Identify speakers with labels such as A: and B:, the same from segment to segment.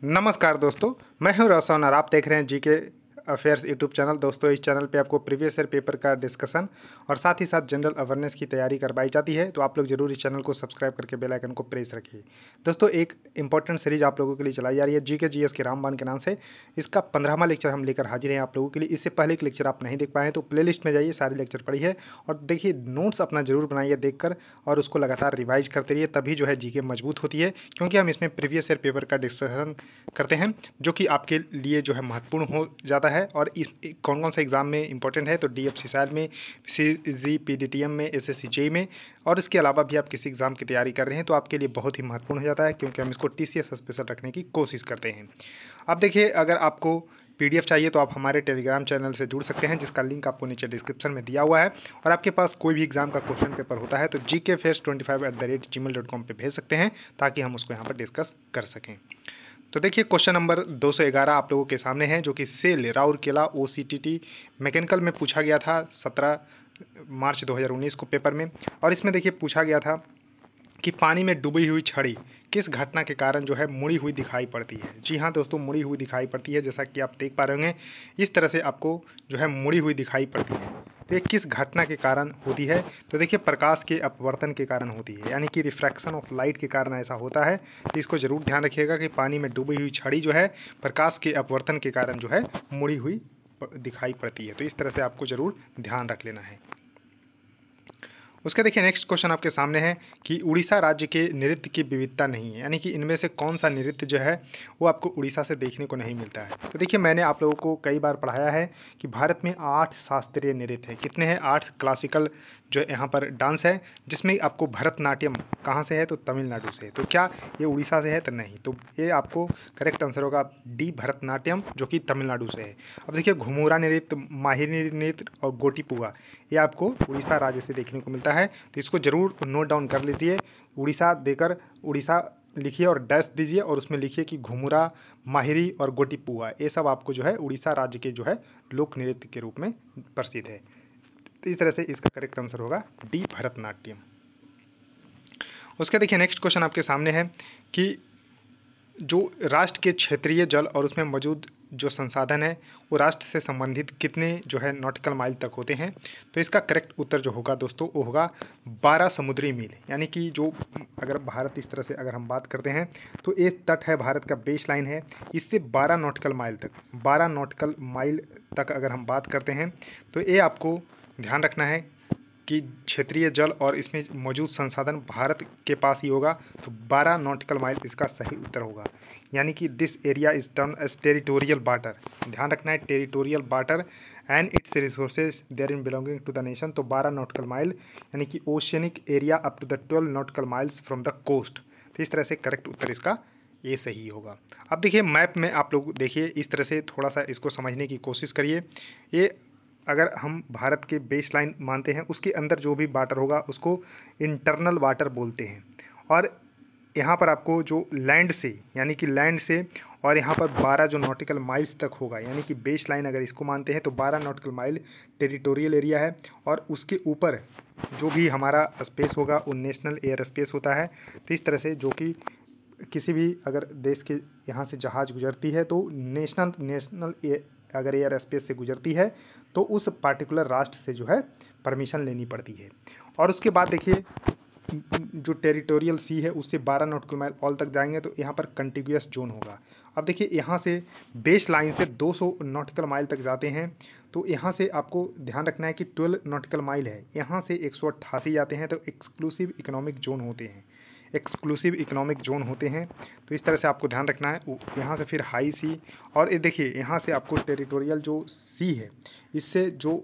A: नमस्कार दोस्तों, मैं हूं रोशन और आप देख रहे हैं जीके अफेयर्स यूट्यूब चैनल। दोस्तों, इस चैनल पे आपको प्रीवियस ईयर पेपर का डिस्कशन और साथ ही साथ जनरल अवेयरनेस की तैयारी करवाई जाती है। तो आप लोग जरूर इस चैनल को सब्सक्राइब करके बेल आइकन को प्रेस रखिए। दोस्तों, एक इंपॉर्टेंट सीरीज आप लोगों के लिए चलाई जा रही है जीके जीएस के रामबाण के नाम से। इसका 15वां लेक्चर हम लेकर हाजिर हैं आप लोगों के लिए। इससे पहले एक लेक्चर आप नहीं देख पाए तो प्ले लिस्ट में जाइए, सारे लेक्चर पढ़िए और देखिए, नोट्स अपना जरूर बनाइए देखकर और उसको लगातार रिवाइज करते रहिए, तभी जो है जीके मजबूत होती है। क्योंकि हम इसमें प्रीवियस ईयर पेपर का डिस्कशन करते हैं जो कि आपके लिए जो है महत्वपूर्ण हो जाता है। और इस कौन कौन से एग्ज़ाम में इंपॉर्टेंट है, तो डीएफसी सैल में, सीजी पीडीटीएम में, एसएससी जेई में, और इसके अलावा भी आप किसी एग्ज़ाम की तैयारी कर रहे हैं तो आपके लिए बहुत ही महत्वपूर्ण हो जाता है, क्योंकि हम इसको टीसीएस स्पेशल रखने की कोशिश करते हैं। अब देखिए, अगर आपको पीडीएफ चाहिए तो आप हमारे टेलीग्राम चैनल से जुड़ सकते हैं, जिसका लिंक आपको नीचे डिस्क्रिप्शन में दिया हुआ है। और आपके पास कोई भी एग्जाम का क्वेश्चन पेपर होता है तो gkfairs25@gmail.com पे भेज सकते हैं, ताकि हम उसको यहाँ पर डिस्कस कर सकें। तो देखिए, क्वेश्चन नंबर 211 आप लोगों के सामने है, जो कि सेल राउरकेला ओसीटीटी मैकेनिकल में पूछा गया था 17 मार्च 2019 को पेपर में। और इसमें देखिए पूछा गया था कि पानी में डूबी हुई छड़ी किस घटना के कारण जो है मुड़ी हुई दिखाई पड़ती है। जी हाँ दोस्तों, मुड़ी हुई दिखाई पड़ती है, जैसा कि आप देख पा रहे होंगे इस तरह से आपको जो है मुड़ी हुई दिखाई पड़ती है। तो ये किस घटना के कारण होती है, तो देखिए प्रकाश के अपवर्तन के कारण होती है, यानी कि रिफ्रैक्शन ऑफ लाइट के कारण ऐसा होता है। तो इसको जरूर ध्यान रखिएगा कि पानी में डूबी हुई छड़ी जो है प्रकाश के अपवर्तन के कारण जो है मुड़ी हुई दिखाई पड़ती है। तो इस तरह से आपको जरूर ध्यान रख लेना है। उसके देखिए नेक्स्ट क्वेश्चन आपके सामने है कि उड़ीसा राज्य के नृत्य की विविधता नहीं है, यानी कि इनमें से कौन सा नृत्य जो है वो आपको उड़ीसा से देखने को नहीं मिलता है। तो देखिए, मैंने आप लोगों को कई बार पढ़ाया है कि भारत में 8 शास्त्रीय नृत्य हैं। कितने हैं? 8 क्लासिकल जो यहाँ पर डांस है, जिसमें आपको भरतनाट्यम कहाँ से है, तो तमिलनाडु से है। तो क्या ये उड़ीसा से है? तो नहीं। तो ये आपको करेक्ट आंसर होगा डी, भरतनाट्यम, जो कि तमिलनाडु से है। अब देखिए, घुमुरा नृत्य, माहिरी नृत्य और गोटीपुआ ये आपको उड़ीसा राज्य से देखने को मिलता है। तो इसको जरूर नोट डाउन कर लीजिए। उड़ीसा देकर उड़ीसा लिखिए और डैश दीजिए और उसमें लिखिए कि घुमुरा, माहिरी और गोटीपुआ ये सब आपको जो है उड़ीसा राज्य के जो है लोक नृत्य के रूप में प्रसिद्ध है। तो इस तरह से इसका करेक्ट आंसर होगा डी, भरतनाट्यम। उसके देखिए नेक्स्ट क्वेश्चन आपके सामने है कि जो राष्ट्र के क्षेत्रीय जल और उसमें मौजूद जो संसाधन है वो राष्ट्र से संबंधित कितने जो है नॉटिकल माइल तक होते हैं। तो इसका करेक्ट उत्तर जो होगा दोस्तों वो होगा 12 समुद्री मील। यानी कि जो अगर भारत इस तरह से अगर हम बात करते हैं तो ये तट है, भारत का बेस लाइन है, इससे 12 नॉटिकल माइल तक, 12 नॉटिकल माइल तक अगर हम बात करते हैं तो ये आपको ध्यान रखना है कि क्षेत्रीय जल और इसमें मौजूद संसाधन भारत के पास ही होगा। तो 12 नॉटिकल माइल इसका सही उत्तर होगा। यानी कि this area is turn as territorial water. ध्यान रखना है, territorial water and its resources therein belonging to the nation. तो 12 नॉटिकल माइल यानी कि oceanic area up to the 12 nautical miles from the coast. तो इस तरह से करेक्ट उत्तर इसका ये सही होगा। अब देखिए, मैप में आप लोग देखिए इस तरह से थोड़ा सा इसको समझने की कोशिश करिए। ये अगर हम भारत के बेस लाइन मानते हैं, उसके अंदर जो भी वाटर होगा उसको इंटरनल वाटर बोलते हैं। और यहाँ पर आपको जो लैंड से, यानी कि लैंड से और यहाँ पर 12 जो नॉटिकल माइल्स तक होगा, यानी कि बेस लाइन अगर इसको मानते हैं तो 12 नॉटिकल माइल टेरिटोरियल एरिया है। और उसके ऊपर जो भी हमारा स्पेस होगा वो नेशनल एयर स्पेस होता है। तो इस तरह से जो कि किसी भी अगर देश के यहाँ से जहाज़ गुजरती है तो नेशनल अगर एयर स्पेस से गुजरती है तो उस पार्टिकुलर राष्ट्र से जो है परमिशन लेनी पड़ती है। और उसके बाद देखिए, जो टेरिटोरियल सी है उससे 12 नॉटिकल माइल ऑल तक जाएंगे तो यहाँ पर कंटिग्यूस जोन होगा। अब देखिए, यहाँ से बेस लाइन से 200 नॉटिकल माइल तक जाते हैं। तो यहाँ से आपको ध्यान रखना है कि 12 नॉटिकल माइल है, यहाँ से 188 जाते हैं तो एक्सक्लूसिव इकोनॉमिक जोन होते हैं, एक्सक्लूसिव इकोनॉमिक जोन होते हैं। तो इस तरह से आपको ध्यान रखना है। यहाँ से फिर हाई सी, और ये देखिए यहाँ से आपको टेरिटोरियल जो सी है इससे जो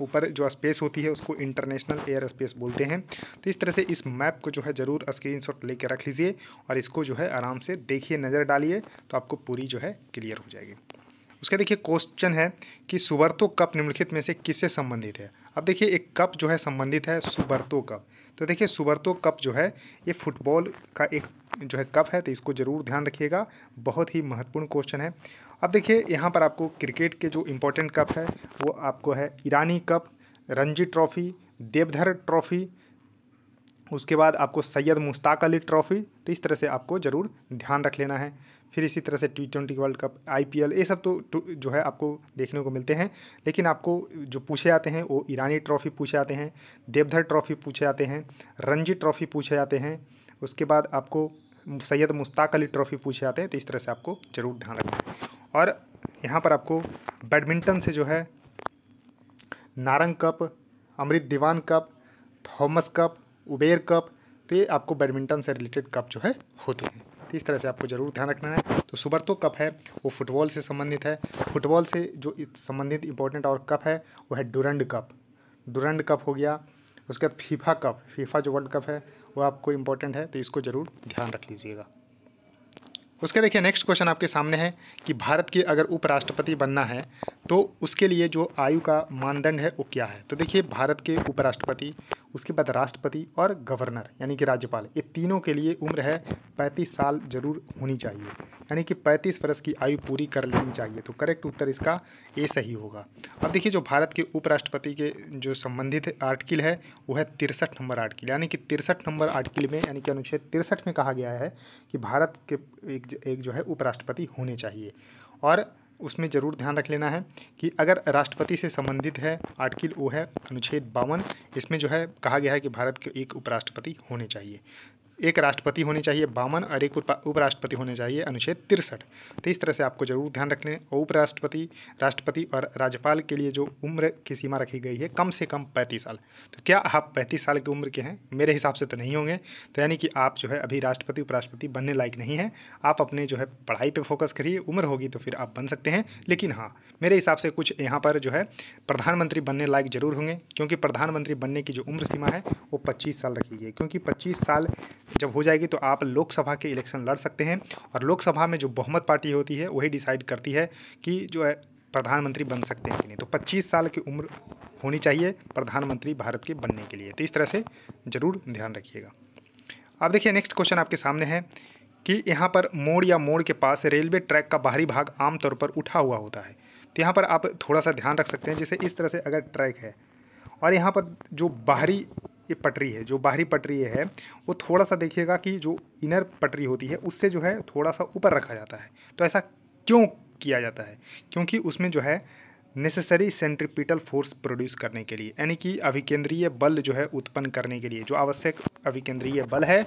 A: ऊपर जो स्पेस होती है उसको इंटरनेशनल एयर स्पेस बोलते हैं। तो इस तरह से इस मैप को जो है ज़रूर स्क्रीनशॉट लेके रख लीजिए और इसको जो है आराम से देखिए, नज़र डालिए, तो आपको पूरी जो है क्लियर हो जाएगी। उसके देखिए क्वेश्चन है कि सुब्रतो कप निम्नलिखित में से किससे संबंधित है। अब देखिए, एक कप जो है संबंधित है सुब्रतो कप। तो देखिए, सुब्रतो कप जो है ये फुटबॉल का एक जो है कप है, तो इसको ज़रूर ध्यान रखिएगा, बहुत ही महत्वपूर्ण क्वेश्चन है। अब देखिए, यहाँ पर आपको क्रिकेट के जो इम्पोर्टेंट कप है वो आपको है Irani cup, Ranji trophy, Deodhar trophy, उसके बाद आपको सैयद मुश्ताक अली ट्रॉफ़ी, तो इस तरह से आपको ज़रूर ध्यान रख लेना है। फिर इसी तरह से T20 वर्ल्ड कप, IPL, ये सब तो जो है आपको देखने को मिलते हैं। लेकिन आपको जो पूछे जाते हैं वो ईरानी ट्रॉफ़ी पूछे जाते हैं, देवधर ट्रॉफ़ी पूछे जाते हैं, रणजी ट्रॉफ़ी पूछे जाते हैं। उसके बाद आपको सैयद मुश्ताक अली ट्रॉफ़ी पूछे जाते हैं। तो इस तरह से आपको ज़रूर ध्यान रखना है। और यहाँ पर आपको बैडमिंटन से जो है Narang cup, Amrit Diwan cup, Thomas cup, Uber cup, तो ये आपको बैडमिंटन से रिलेटेड कप जो है होते हैं। तो इस तरह से आपको ज़रूर ध्यान रखना है। तो सुब्रतो कप है वो फुटबॉल से संबंधित है। फुटबॉल से जो संबंधित इंपॉर्टेंट और कप है वो है डुरंड कप, डुरंड कप हो गया। उसके बाद फीफा कप, फीफा जो वर्ल्ड कप है वो आपको इंपॉर्टेंट है, तो इसको ज़रूर ध्यान रख लीजिएगा। उसके देखिए नेक्स्ट क्वेश्चन आपके सामने है कि भारत के अगर उपराष्ट्रपति बनना है तो उसके लिए जो आयु का मानदंड है वो क्या है। तो देखिए भारत के उपराष्ट्रपति, उसके बाद राष्ट्रपति और गवर्नर यानी कि राज्यपाल, ये तीनों के लिए उम्र है 35 साल जरूर होनी चाहिए, यानी कि 35 वर्ष की आयु पूरी कर लेनी चाहिए। तो करेक्ट उत्तर इसका ए सही होगा। अब देखिए जो भारत के उपराष्ट्रपति के जो संबंधित आर्टिकल है वो है 63 नंबर आर्टिकल, यानी कि 63 नंबर आर्टिकल में यानी कि अनुच्छेद 63 में कहा गया है कि भारत के एक जो है उपराष्ट्रपति होने चाहिए। और उसमें ज़रूर ध्यान रख लेना है कि अगर राष्ट्रपति से संबंधित है आर्टिकल वो है अनुच्छेद 52। इसमें जो है कहा गया है कि भारत के एक उपराष्ट्रपति होने चाहिए, एक राष्ट्रपति होने चाहिए 52 और एक उपराष्ट्रपति होने चाहिए अनुच्छेद 63। तो इस तरह से आपको जरूर ध्यान रखना है। उपराष्ट्रपति, राष्ट्रपति और राज्यपाल के लिए जो उम्र की सीमा रखी गई है कम से कम 35 साल। तो क्या आप 35 साल की उम्र के हैं? मेरे हिसाब से तो नहीं होंगे। तो यानी कि आप जो है अभी राष्ट्रपति उपराष्ट्रपति बनने लायक नहीं हैं। आप अपने जो है पढ़ाई पर फोकस करिए, उम्र होगी तो फिर आप बन सकते हैं। लेकिन हाँ, मेरे हिसाब से कुछ यहाँ पर जो है प्रधानमंत्री बनने लायक जरूर होंगे, क्योंकि प्रधानमंत्री बनने की जो उम्र सीमा है वो 25 साल रखी गई है। क्योंकि 25 साल जब हो जाएगी तो आप लोकसभा के इलेक्शन लड़ सकते हैं, और लोकसभा में जो बहुमत पार्टी होती है वही डिसाइड करती है कि जो है प्रधानमंत्री बन सकते हैं कि नहीं। तो 25 साल की उम्र होनी चाहिए प्रधानमंत्री भारत के बनने के लिए। तो इस तरह से ज़रूर ध्यान रखिएगा। अब देखिए नेक्स्ट क्वेश्चन आपके सामने है कि यहाँ पर मोड़ या मोड़ के पास रेलवे ट्रैक का बाहरी भाग आमतौर पर उठा हुआ होता है। तो यहाँ पर आप थोड़ा सा ध्यान रख सकते हैं। जैसे इस तरह से अगर ट्रैक है और यहाँ पर जो बाहरी ये पटरी है, जो बाहरी पटरी है वो थोड़ा सा देखिएगा कि जो इनर पटरी होती है उससे जो है थोड़ा सा ऊपर रखा जाता है। तो ऐसा क्यों किया जाता है? क्योंकि उसमें जो है नेसेसरी सेंट्रीपिटल फोर्स प्रोड्यूस करने के लिए, यानी कि अभिकेंद्रीय बल जो है उत्पन्न करने के लिए, जो आवश्यक अभिकेंद्रीय बल है,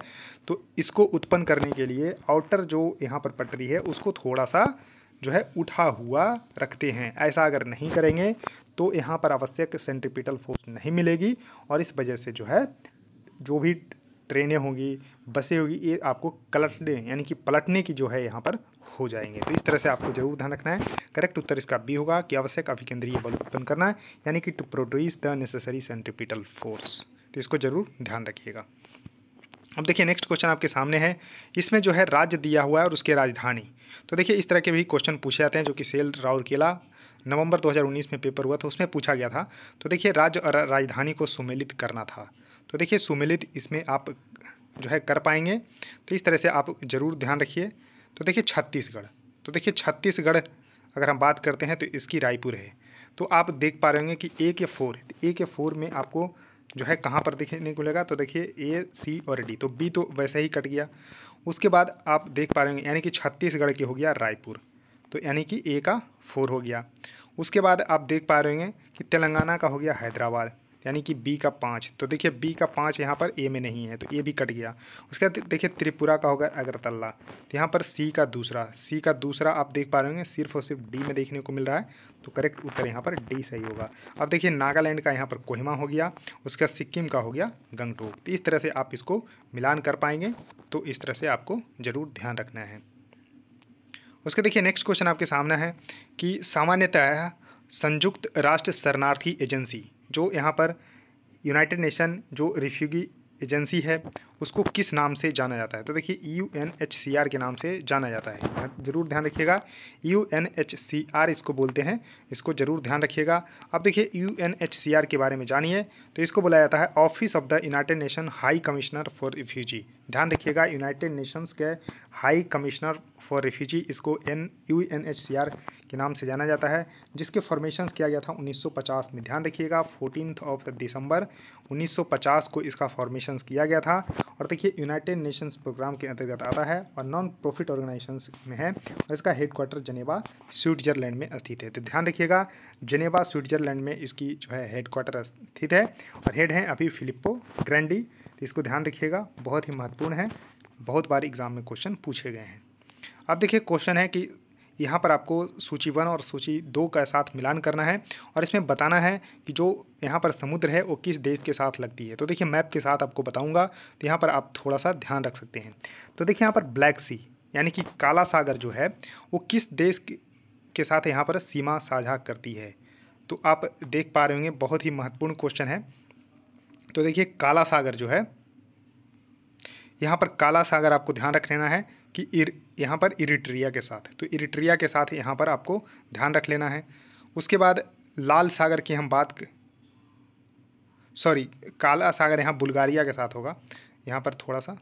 A: तो इसको उत्पन्न करने के लिए आउटर जो यहाँ पर पटरी है उसको थोड़ा सा जो है उठा हुआ रखते हैं। ऐसा अगर नहीं करेंगे तो यहाँ पर आवश्यक सेंट्रीपिटल फोर्स नहीं मिलेगी, और इस वजह से जो है जो भी ट्रेनें होंगी, बसें होगी, ये आपको कलटने यानी कि पलटने की जो है यहाँ पर हो जाएंगे। तो इस तरह से आपको जरूर ध्यान रखना है। करेक्ट उत्तर इसका बी होगा कि आवश्यक अभिकेंद्रीय बल उत्पन्न करना है, यानी कि to produce the necessary centripetal force. तो इसको जरूर ध्यान रखिएगा। अब देखिए नेक्स्ट क्वेश्चन आपके सामने है, इसमें जो है राज्य दिया हुआ है और उसकी राजधानी। तो देखिए इस तरह के भी क्वेश्चन पूछे जाते हैं, जो कि सेल राउरकेला नवंबर 2019 में पेपर हुआ था, उसमें पूछा गया था। तो देखिए राज्य और राजधानी को सुमेलित करना था। तो देखिए सुमेलित इसमें आप जो है कर पाएंगे। तो इस तरह से आप ज़रूर ध्यान रखिए। तो देखिए छत्तीसगढ़, तो देखिए छत्तीसगढ़ अगर हम बात करते हैं तो इसकी रायपुर है। तो आप देख पा रहे होंगे कि ए के 4 में आपको जो है कहाँ पर देखने को लगा। तो देखिए ए, सी और डी, तो बी तो वैसे ही कट गया। उसके बाद आप देख पा रहे होंगे यानी कि छत्तीसगढ़ की हो गया रायपुर, तो यानी कि ए का 4 हो गया। उसके बाद आप देख पा रहे होंगे कि तेलंगाना का हो गया हैदराबाद, यानी कि बी का 5। तो देखिए बी का 5 यहाँ पर ए में नहीं है, तो ए भी कट गया। उसके बाद देखिए त्रिपुरा का होगा अगरतला, तो यहाँ पर सी का दूसरा आप देख पा रहे होंगे सिर्फ और सिर्फ डी में देखने को मिल रहा है। तो करेक्ट उत्तर यहाँ पर डी सही होगा। अब देखिए नागालैंड का यहाँ पर कोहिमा हो गया, उसका सिक्किम का हो गया गंगटोक। तो इस तरह से आप इसको मिलान कर पाएंगे। तो इस तरह से आपको ज़रूर ध्यान रखना है। उसके देखिए नेक्स्ट क्वेश्चन आपके सामने है कि सामान्यतः संयुक्त राष्ट्र शरणार्थी एजेंसी, जो यहाँ पर यूनाइटेड नेशन जो रिफ्यूजी एजेंसी है उसको किस नाम से जाना जाता है। तो देखिए UNHCR के नाम से जाना जाता है। ज़रूर ध्यान रखिएगा, UNHCR इसको बोलते हैं, इसको ज़रूर ध्यान रखिएगा। अब देखिए UNHCR के बारे में जानिए। तो इसको बुलाया जाता है office of the United nation high commissioner for refugee. ध्यान रखिएगा, यूनाइटेड नेशंस के हाई कमिश्नर फॉर रेफ्यूजी, इसको UNHCR के नाम से जाना जाता है, जिसके फॉर्मेशंस किया गया था 1950 में। ध्यान रखिएगा 14 दिसंबर 1950 को इसका फॉर्मेशंस किया गया था। और देखिए यूनाइटेड नेशंस प्रोग्राम के अंतर्गत आता है और नॉन प्रॉफिट ऑर्गेनाइजेशंस में है और इसका हेडक्वार्टर जेनेवा स्विट्जरलैंड में स्थित है। तो ध्यान रखिएगा जेनेवा स्विट्जरलैंड में इसकी जो है हेडक्वार्टर स्थित है और हेड हैं अभी फिलिप्पो ग्रैंडी। तो इसको ध्यान रखिएगा, बहुत ही महत्वपूर्ण है, बहुत बार एग्जाम में क्वेश्चन पूछे गए हैं। अब देखिए क्वेश्चन है कि यहाँ पर आपको सूची 1 और सूची 2 का साथ मिलान करना है और इसमें बताना है कि जो यहाँ पर समुद्र है वो किस देश के साथ लगती है। तो देखिए मैप के साथ आपको बताऊँगा, तो यहाँ पर आप थोड़ा सा ध्यान रख सकते हैं। तो देखिए यहाँ पर ब्लैक सी यानी कि काला सागर जो है वो किस देश के साथ यहाँ पर सीमा साझा करती है। तो आप देख पा रहे होंगे, बहुत ही महत्वपूर्ण क्वेश्चन है। तो देखिए काला सागर जो है, यहाँ पर काला सागर आपको ध्यान रख लेना है कि यहाँ पर इरिट्रिया के साथ, तो इरिट्रिया के साथ यहाँ पर आपको ध्यान रख लेना है। उसके बाद लाल सागर की हम काला सागर यहाँ बुल्गारिया के साथ होगा। यहाँ पर थोड़ा सा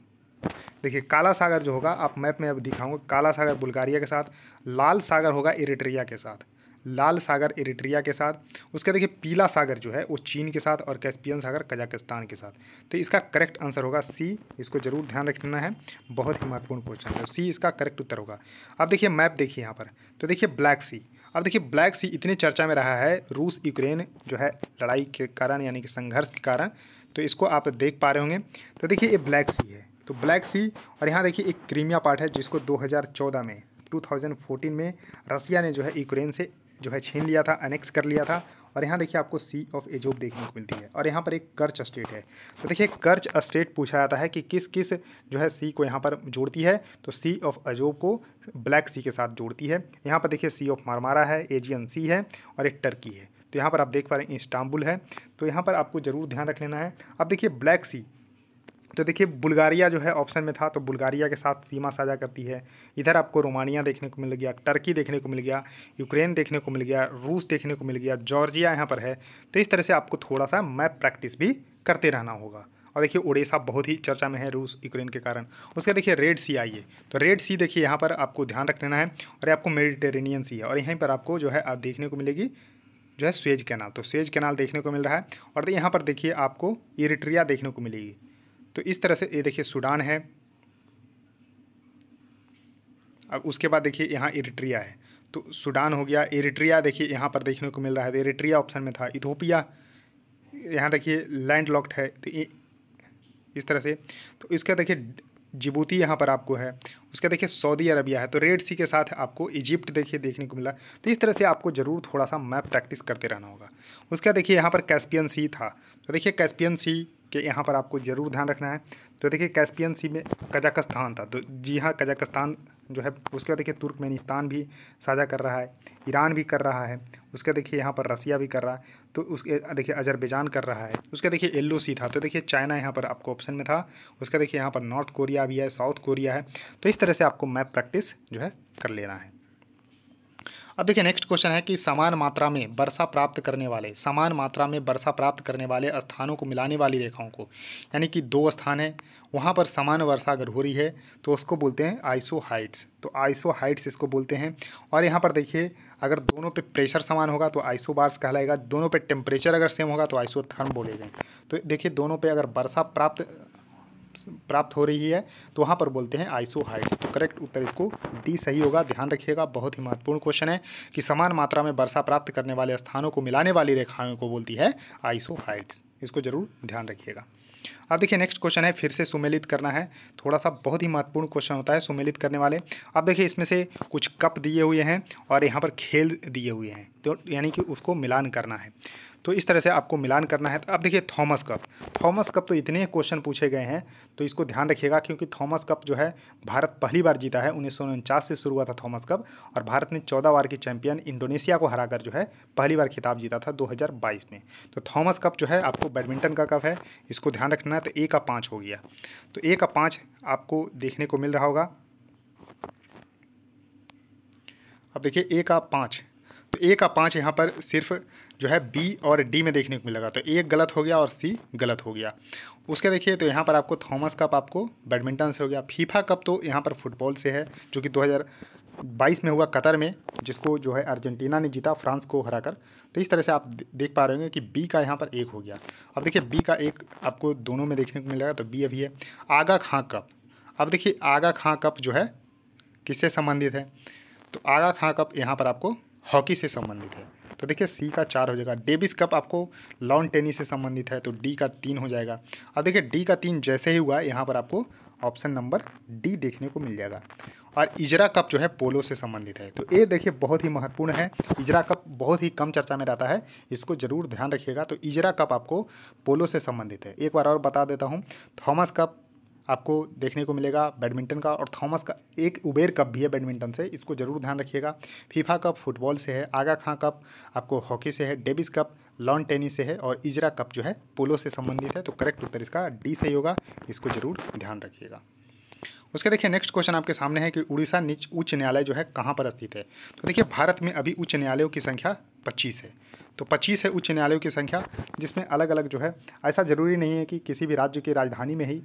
A: देखिए, काला सागर जो होगा आप मैप में अब दिखाऊंगा, काला सागर बुल्गारिया के साथ, लाल सागर होगा इरिट्रिया के साथ, लाल सागर इरिट्रिया के साथ। उसका देखिए पीला सागर जो है वो चीन के साथ और कैस्पियन सागर कजाकिस्तान के साथ। तो इसका करेक्ट आंसर होगा सी, इसको जरूर ध्यान रखना है, बहुत ही महत्वपूर्ण क्वेश्चन है। सी इसका करेक्ट उत्तर होगा। अब देखिए मैप देखिए यहाँ पर, तो देखिए ब्लैक सी। अब देखिए ब्लैक सी इतने चर्चा में रहा है रूस यूक्रेन जो है लड़ाई के कारण यानी कि संघर्ष के कारण, तो इसको आप देख पा रहे होंगे। तो देखिए ये ब्लैक सी है, तो ब्लैक सी, और यहाँ देखिए एक क्रीमिया पार्ट है जिसको 2014 में रसिया ने जो है यूक्रेन से जो है छीन लिया था, अनेक्स कर लिया था। और यहाँ देखिए आपको सी ऑफ एजोब देखने को मिलती है और यहाँ पर एक कर्च स्टेट है। तो देखिए कर्च स्टेट पूछा जाता है कि किस किस जो है सी को यहाँ पर जोड़ती है, तो सी ऑफ अजोब को ब्लैक सी के साथ जोड़ती है। यहाँ पर देखिए सी ऑफ मारमारा है, एजियन सी है और एक टर्की है। तो यहाँ पर आप देख पा रहे हैं इस्तांबुल है। तो यहाँ पर आपको ज़रूर ध्यान रख लेना है। अब देखिए ब्लैक सी, तो देखिए बुल्गारिया जो है ऑप्शन में था, तो बुल्गारिया के साथ सीमा साझा करती है। इधर आपको रोमानिया देखने को मिल गया, टर्की देखने को मिल गया, यूक्रेन देखने को मिल गया, रूस देखने को मिल गया, जॉर्जिया यहाँ पर है। तो इस तरह से आपको थोड़ा सा मैप प्रैक्टिस भी करते रहना होगा। और देखिए उड़ीसा बहुत ही चर्चा में है रूस यूक्रेन के कारण। उसका देखिए रेड सी आई है, तो रेड सी देखिए यहाँ पर आपको ध्यान रख लेना है। और ये आपको मेडिटेरेनियन सी है और यहीं पर आपको जो है आप देखने को मिलेगी जो है स्वेज कैनाल, तो स्वेज कैनाल देखने को मिल रहा है। और यहाँ पर देखिए आपको इरिट्रिया देखने को मिलेगी। तो इस तरह से ये देखिए सूडान है। अब उसके बाद देखिए यहाँ इरिट्रिया है, तो सूडान हो गया, इरिट्रिया देखिए यहाँ पर देखने को मिल रहा है, तो इरिट्रिया ऑप्शन में था। इथोपिया यहाँ देखिए लैंड लॉक्ड है, तो इस तरह से। तो इसका देखिए जिबूती यहाँ पर आपको है, उसका देखिए सऊदी अरबिया है। तो रेड सी के साथ आपको इजिप्ट देखिए देखने को मिला। तो इस तरह से आपको ज़रूर थोड़ा सा मैप प्रैक्टिस करते रहना होगा। उसका देखिए यहाँ पर कैस्पियन सी था, तो देखिए कैस्पियन सी के यहाँ पर आपको ज़रूर ध्यान रखना है। तो देखिए कैस्पियन सी में कजाकिस्तान था, तो जी हाँ कजाकिस्तान जो है। उसके बाद देखिए तुर्कमेनिस्तान भी साझा कर रहा है, ईरान भी कर रहा है। उसका देखिए यहाँ पर रसिया भी कर रहा है, तो उसके देखिए अजरबैजान कर रहा है। उसका देखिए येलो सी था, तो देखिए चाइना यहाँ पर आपको ऑप्शन में था। उसका देखिए यहाँ पर नॉर्थ कोरिया भी है, साउथ कोरिया है। तो इस तरह से आपको मैप प्रैक्टिस जो है कर लेना है। अब देखिए नेक्स्ट क्वेश्चन है कि समान मात्रा में वर्षा प्राप्त करने वाले स्थानों को मिलाने वाली रेखाओं को, यानी कि 2 स्थान है वहाँ पर समान वर्षा अगर हो रही है तो उसको बोलते हैं आइसोहाइड्स। तो आइसोहाइड्स इसको बोलते हैं। और यहाँ पर देखिए अगर दोनों पे प्रेशर समान होगा तो आइसोबार्स कहलाएगा, दोनों पे टेम्परेचर अगर सेम होगा तो आइसोथर्म बोलेंगे। तो देखिए दोनों पे अगर वर्षा प्राप्त हो रही है तो वहाँ पर बोलते हैं आइसोहाइड्स। तो करेक्ट उत्तर इसको डी सही होगा। ध्यान रखिएगा, बहुत ही महत्वपूर्ण क्वेश्चन है कि समान मात्रा में वर्षा प्राप्त करने वाले स्थानों को मिलाने वाली रेखाओं को बोलती है आइसोहाइड्स। इसको जरूर ध्यान रखिएगा। अब देखिए नेक्स्ट क्वेश्चन है, फिर से सुमेलित करना है। थोड़ा सा बहुत ही महत्वपूर्ण क्वेश्चन होता है सुमेलित करने वाले। अब देखिए इसमें से कुछ कप दिए हुए हैं और यहाँ पर खेल दिए हुए हैं, तो यानी कि उसको मिलान करना है। तो इस तरह से आपको मिलान करना है। तो अब देखिए थॉमस कप तो इतने क्वेश्चन पूछे गए हैं, तो इसको ध्यान रखिएगा क्योंकि थॉमस कप जो है भारत पहली बार जीता है। 1949 से शुरू हुआ था थॉमस कप और भारत ने 14 बार की चैंपियन इंडोनेशिया को हराकर जो है पहली बार खिताब जीता था 2022 में। तो थॉमस कप जो है आपको बैडमिंटन का कप है, इसको ध्यान रखना है। तो A का 5 हो गया, तो A का 5 आपको देखने को मिल रहा होगा। अब देखिए A का 5, तो A का 5 यहाँ पर सिर्फ जो है बी और डी में देखने को मिलेगा। तो एक गलत हो गया और सी गलत हो गया। उसके देखिए तो यहाँ पर आपको थॉमस कप आपको बैडमिंटन से हो गया। फीफा कप तो यहाँ पर फुटबॉल से है, जो कि 2022 में हुआ कतर में, जिसको जो है अर्जेंटीना ने जीता फ्रांस को हराकर। तो इस तरह से आप देख पा रहे होंगे कि बी का यहाँ पर एक हो गया। अब देखिए बी का एक आपको दोनों में देखने को मिलेगा, तो बी अभी है। आगा खां कप, अब देखिए आगा खां कप जो है किससे संबंधित है, तो आगा खां कप यहाँ पर आपको हॉकी से संबंधित है। तो देखिए सी का 4 हो जाएगा। डेविस कप आपको लॉन टेनिस से संबंधित है, तो डी का 3 हो जाएगा। अब देखिए डी का 3 जैसे ही हुआ, यहाँ पर आपको ऑप्शन नंबर डी देखने को मिल जाएगा। और इजरा कप जो है पोलो से संबंधित है, तो ये देखिए बहुत ही महत्वपूर्ण है। इजरा कप बहुत ही कम चर्चा में रहता है, इसको जरूर ध्यान रखिएगा। तो इजरा कप आपको पोलो से संबंधित है। एक बार और बता देता हूँ, थॉमस कप आपको देखने को मिलेगा बैडमिंटन का, और थॉमस का एक उबेर कप भी है बैडमिंटन से, इसको जरूर ध्यान रखिएगा। फीफा कप फुटबॉल से है, आगा खां कप आपको हॉकी से है, डेविस कप लॉन टेनिस से है, और इजरा कप जो है पोलो से संबंधित है। तो करेक्ट उत्तर इसका डी सही होगा, इसको जरूर ध्यान रखिएगा। उसके देखिए नेक्स्ट क्वेश्चन आपके सामने है कि उड़ीसा उच्च न्यायालय जो है कहाँ पर स्थित है। तो देखिए भारत में अभी उच्च न्यायालयों की संख्या 25 है। तो 25 है उच्च न्यायालयों की संख्या, जिसमें अलग अलग जो है, ऐसा ज़रूरी नहीं है कि किसी भी राज्य की राजधानी में ही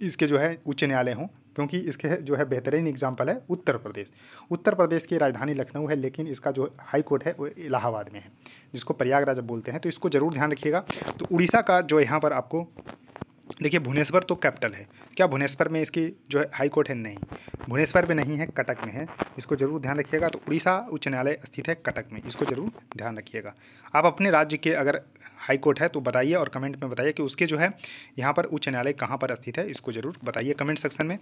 A: इसके जो है उच्च न्यायालय हों, क्योंकि इसके जो है बेहतरीन एग्जाम्पल है उत्तर प्रदेश। उत्तर प्रदेश की राजधानी लखनऊ है, लेकिन इसका जो हाई कोर्ट है वो इलाहाबाद में है, जिसको प्रयागराज बोलते हैं। तो इसको जरूर ध्यान रखिएगा। तो उड़ीसा का जो यहाँ पर आपको देखिए भुवनेश्वर तो कैपिटल है, क्या भुवनेश्वर में इसकी जो है हाई कोर्ट है? नहीं, भुवनेश्वर में नहीं है, कटक में है, इसको जरूर ध्यान रखिएगा। तो उड़ीसा उच्च न्यायालय स्थित है कटक में, इसको जरूर ध्यान रखिएगा। आप अपने राज्य के अगर हाई कोर्ट है तो बताइए, और कमेंट में बताइए कि उसके जो है यहाँ पर उच्च न्यायालय कहाँ पर स्थित है, इसको जरूर बताइए कमेंट सेक्शन में।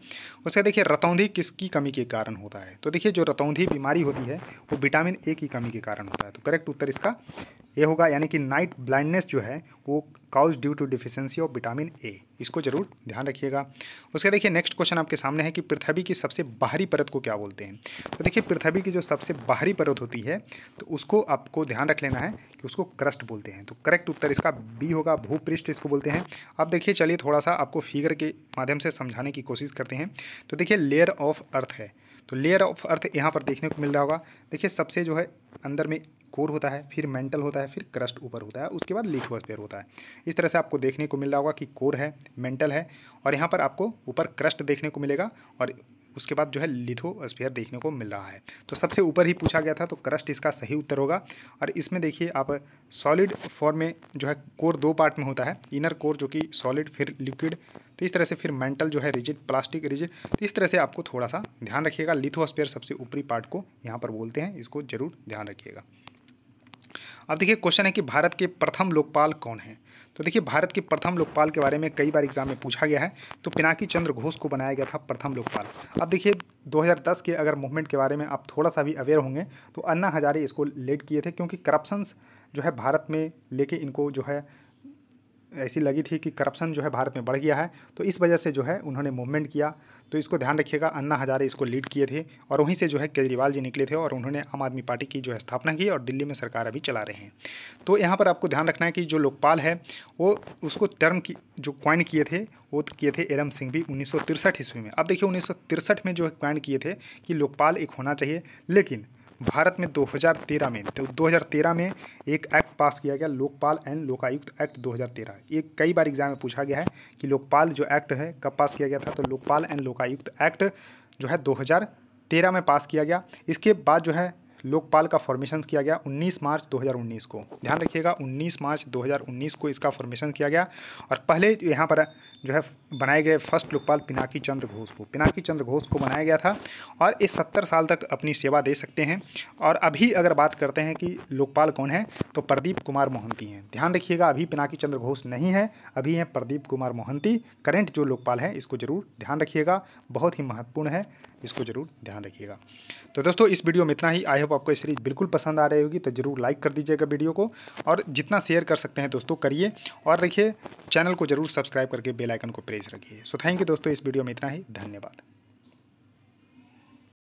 A: उसका देखिए रतौंधी किसकी कमी के कारण होता है। तो देखिए जो रतौंधी बीमारी होती है वो विटामिन ए की कमी के कारण होता है। तो करेक्ट उत्तर इसका ये होगा, यानी कि नाइट ब्लाइंडनेस जो है वो cause due to deficiency of vitamin A, इसको जरूर ध्यान रखिएगा। उसके देखिए नेक्स्ट क्वेश्चन आपके सामने है कि पृथ्वी की सबसे बाहरी परत को क्या बोलते हैं। तो देखिए पृथ्वी की जो सबसे बाहरी परत होती है, तो उसको आपको ध्यान रख लेना है कि उसको क्रस्ट बोलते हैं। तो करेक्ट उत्तर इसका बी होगा, भूपृष्ठ इसको बोलते हैं। अब देखिए चलिए थोड़ा सा आपको फिगर के माध्यम से समझाने की कोशिश करते हैं। तो देखिए लेयर ऑफ अर्थ है, तो लेयर ऑफ अर्थ यहाँ पर देखने को मिल रहा होगा। देखिए सबसे जो है अंदर में कोर होता है, फिर मेंटल होता है, फिर क्रस्ट ऊपर होता है, उसके बाद लिथोस्फीयर होता है। इस तरह से आपको देखने को मिल रहा होगा कि कोर है, मेंटल है, और यहाँ पर आपको ऊपर क्रस्ट देखने को मिलेगा, और उसके बाद जो है लिथोस्फीयर देखने को मिल रहा है। तो सबसे ऊपर ही पूछा गया था, तो क्रस्ट इसका सही उत्तर होगा। और इसमें देखिए आप सॉलिड फॉर्म में जो है कोर 2 पार्ट में होता है, इनर कोर जो कि सॉलिड, फिर लिक्विड, तो इस तरह से, फिर मेंटल जो है रिजिड, प्लास्टिक रिजिड। तो इस तरह से आपको थोड़ा सा ध्यान रखिएगा। लिथोस्फीयर सबसे ऊपरी पार्ट को यहाँ पर बोलते हैं, इसको जरूर ध्यान रखिएगा। अब देखिए क्वेश्चन है कि भारत के प्रथम लोकपाल कौन है। तो देखिए भारत के प्रथम लोकपाल के बारे में कई बार एग्जाम में पूछा गया है। तो पिनाकी चंद्र घोष को बनाया गया था प्रथम लोकपाल। अब देखिए 2010 के अगर मूवमेंट के बारे में आप थोड़ा सा भी अवेयर होंगे, तो अन्ना हजारे इसको लीड किए थे, क्योंकि करप्शंस जो है भारत में लेके इनको जो है ऐसी लगी थी कि करप्शन जो है भारत में बढ़ गया है, तो इस वजह से जो है उन्होंने मूवमेंट किया। तो इसको ध्यान रखिएगा, अन्ना हजारे इसको लीड किए थे, और वहीं से जो है केजरीवाल जी निकले थे, और उन्होंने आम आदमी पार्टी की जो है स्थापना की, और दिल्ली में सरकार अभी चला रहे हैं। तो यहाँ पर आपको ध्यान रखना है कि जो लोकपाल है वो उसको टर्म की जो क्वाइन किए थे वो किए थे एरम सिंघवी 1963 ईस्वी में। अब देखिए 1963 में जो है क्वाइन किए थे कि लोकपाल एक होना चाहिए, लेकिन भारत में 2013 में, तो 2013 में एक एक्ट पास किया गया, लोकपाल एंड लोकायुक्त एक्ट 2013। ये कई बार एग्जाम में पूछा गया है कि लोकपाल जो एक्ट है कब पास किया गया था। तो लोकपाल एंड लोकायुक्त एक्ट जो है 2013 में पास किया गया। इसके बाद जो है लोकपाल का फॉर्मेशन किया गया 19 मार्च 2019 को। ध्यान रखिएगा 19 मार्च 2019 को इसका फॉर्मेशन किया गया। और पहले यहाँ पर जो है बनाए गए फर्स्ट लोकपाल पिनाकी चंद्र घोष को बनाया गया था, और ये 70 साल तक अपनी सेवा दे सकते हैं। और अभी अगर बात करते हैं कि लोकपाल कौन है, तो प्रदीप कुमार मोहंती हैं। ध्यान रखिएगा अभी पिनाकी चंद्र घोष नहीं है, अभी हैं प्रदीप कुमार मोहंती करेंट जो लोकपाल है, इसको जरूर ध्यान रखिएगा, बहुत ही महत्वपूर्ण है, इसको जरूर ध्यान रखिएगा। तो दोस्तों इस वीडियो में इतना ही। आई होप आपको ये सीरीज बिल्कुल पसंद आ रही होगी, तो जरूर लाइक कर दीजिएगा वीडियो को, और जितना शेयर कर सकते हैं दोस्तों करिए, और देखिए चैनल को जरूर सब्सक्राइब करके बेल आइकन को प्रेस रखिए। सो थैंक यू दोस्तों, इस वीडियो में इतना ही, धन्यवाद।